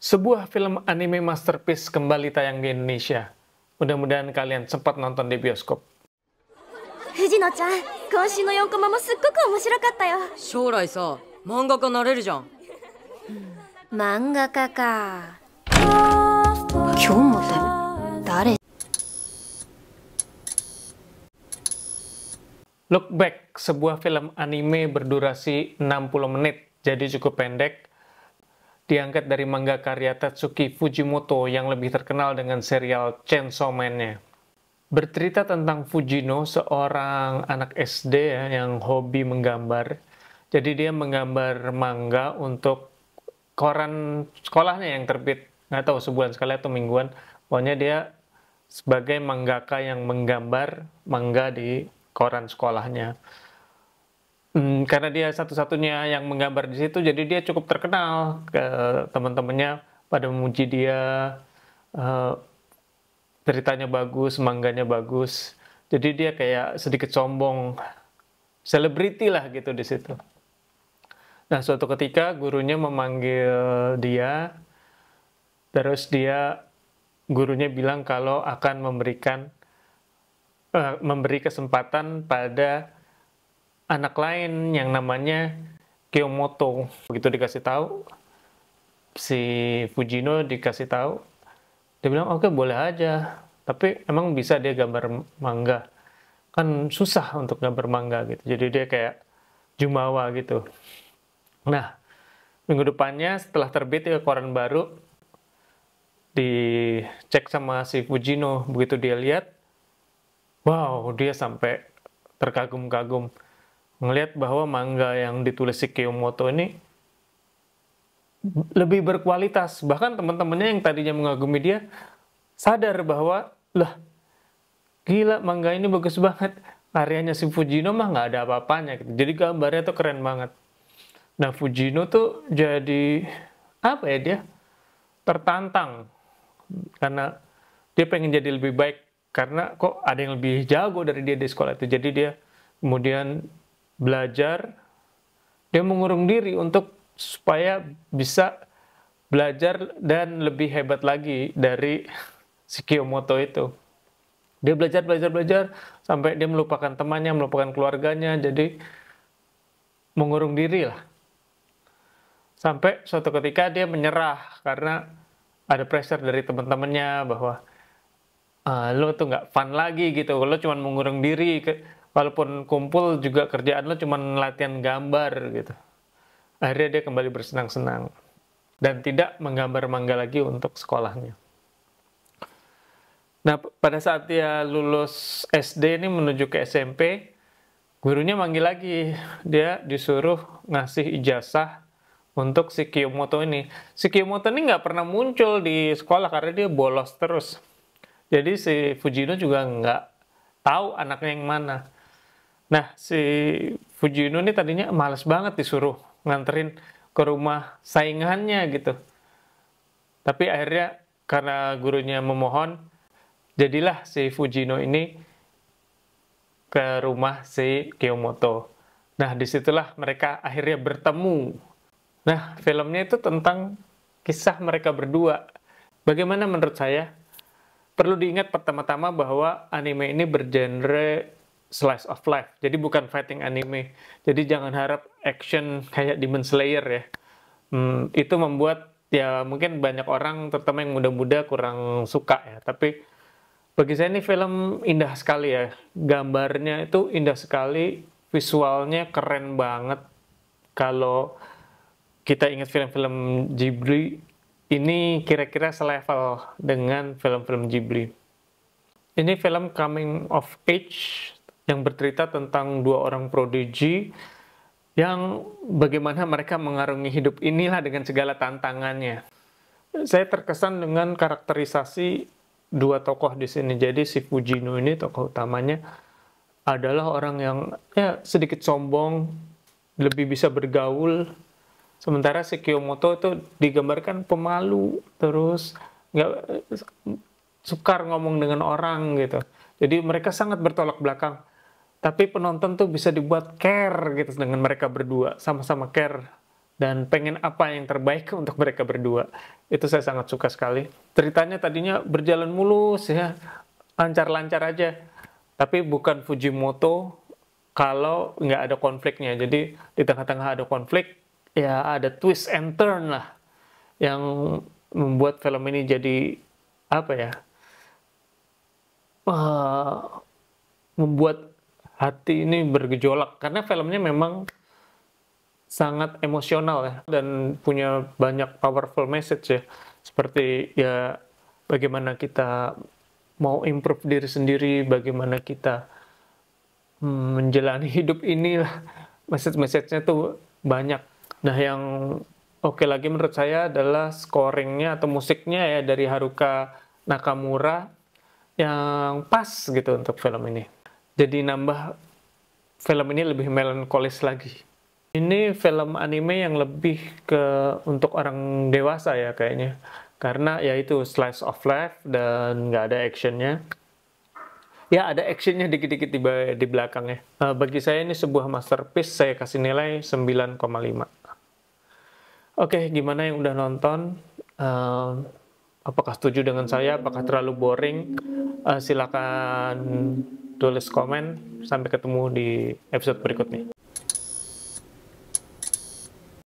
Sebuah film anime masterpiece kembali tayang di Indonesia. Mudah-mudahan kalian sempat nonton di bioskop. 藤野ちゃん、今週の4コマもすっごく面白かったよ。将来さ、漫画家なれるじゃん。漫画家か。今日もって誰？ Look Back, sebuah film anime berdurasi 60 menit, jadi cukup pendek. Diangkat dari manga karya Tatsuki Fujimoto yang lebih terkenal dengan serial Chainsaw Man-nya. Bercerita tentang Fujino, seorang anak SD yang hobi menggambar. Jadi dia menggambar manga untuk koran sekolahnya yang terbit, nggak tahu sebulan sekali atau mingguan. Pokoknya dia sebagai mangaka yang menggambar manga di koran sekolahnya. Karena dia satu-satunya yang menggambar di situ, jadi dia cukup terkenal. Teman-temannya pada memuji dia, ceritanya bagus, mangganya bagus. Jadi dia kayak sedikit sombong, selebriti lah gitu di situ. Nah, suatu ketika gurunya memanggil dia, terus gurunya bilang kalau akan memberi kesempatan pada anak lain yang namanya Kiyomoto. Begitu dikasih tahu, si Fujino dikasih tahu, dia bilang oke, boleh aja, tapi emang bisa dia gambar manga, kan susah untuk gambar manga gitu. Jadi dia kayak jumawa gitu. Nah, minggu depannya setelah terbit ya koran baru, dicek sama si Fujino. Begitu dia lihat, wow, dia sampai terkagum-kagum ngelihat bahwa manga yang ditulis si Kiyomoto ini lebih berkualitas. Bahkan teman-temannya yang tadinya mengagumi dia sadar bahwa, lah, gila, manga ini bagus banget. Karyanya si Fujino mah nggak ada apa-apanya gitu. Jadi gambarnya tuh keren banget. Nah, Fujino tuh jadi apa ya, dia tertantang karena dia pengen jadi lebih baik, karena kok ada yang lebih jago dari dia di sekolah itu. Jadi dia kemudian belajar, dia mengurung diri supaya bisa belajar dan lebih hebat lagi dari si Kiyomoto itu. Dia belajar sampai dia melupakan temannya, melupakan keluarganya, jadi mengurung diri lah. Sampai suatu ketika dia menyerah karena ada pressure dari teman-temannya bahwa lo tuh nggak fun lagi gitu, lo cuma mengurung diri, walaupun kumpul juga kerjaan lo cuma latihan gambar gitu. Akhirnya dia kembali bersenang-senang dan tidak menggambar manga lagi untuk sekolahnya. Nah, pada saat dia lulus SD ini menuju ke SMP, gurunya manggil lagi. Dia disuruh ngasih ijazah untuk si Kiyomoto ini. Si Kiyomoto ini nggak pernah muncul di sekolah karena dia bolos terus. Jadi si Fujino juga nggak tahu anaknya yang mana. Nah, si Fujino ini tadinya males banget disuruh nganterin ke rumah saingannya gitu. Tapi akhirnya karena gurunya memohon, jadilah si Fujino ini ke rumah si Kiyomoto. Nah, disitulah mereka akhirnya bertemu. Nah, filmnya itu tentang kisah mereka berdua. Bagaimana menurut saya? Perlu diingat pertama-tama bahwa anime ini bergenre slice of life. Jadi bukan fighting anime. Jadi jangan harap action kayak Demon Slayer ya. Itu membuat ya mungkin banyak orang, terutama yang muda-muda, kurang suka ya. Tapi bagi saya ini film indah sekali ya. Gambarnya itu indah sekali. Visualnya keren banget. Kalau kita ingat film-film Ghibli, ini kira-kira selevel dengan film-film Ghibli. Ini film coming of age yang bercerita tentang dua orang prodigy yang bagaimana mereka mengarungi hidup inilah dengan segala tantangannya. Saya terkesan dengan karakterisasi dua tokoh di sini. Jadi si Fujino ini, tokoh utamanya, adalah orang yang ya sedikit sombong, lebih bisa bergaul. Sementara si Kiyomoto itu digambarkan pemalu, terus nggak sukar ngomong dengan orang gitu. Jadi mereka sangat bertolak belakang. Tapi penonton tuh bisa dibuat care gitu dengan mereka berdua, sama-sama care dan pengen apa yang terbaik untuk mereka berdua. Itu saya sangat suka sekali. Ceritanya tadinya berjalan mulus ya, lancar-lancar aja. Tapi bukan Fujimoto kalau nggak ada konfliknya. Jadi di tengah-tengah ada konflik, ya ada twist and turn lah yang membuat film ini jadi apa ya? Membuat hati ini bergejolak karena filmnya memang sangat emosional ya dan punya banyak powerful message ya, seperti ya bagaimana kita mau improve diri sendiri, bagaimana kita menjalani hidup ini lah. Message-nya tuh banyak. Nah, yang oke lagi menurut saya adalah scoringnya atau musiknya ya dari Haruka Nakamura yang pas gitu untuk film ini. Jadi nambah film ini lebih melankolis lagi. Ini film anime yang lebih ke untuk orang dewasa ya kayaknya. Karena ya itu slice of life dan nggak ada actionnya. Ya ada actionnya dikit-dikit di belakangnya. Bagi saya ini sebuah masterpiece, saya kasih nilai 9,5. Oke, gimana yang udah nonton? Apakah setuju dengan saya? Apakah terlalu boring? Silakan tulis komen. Sampai ketemu di episode berikutnya.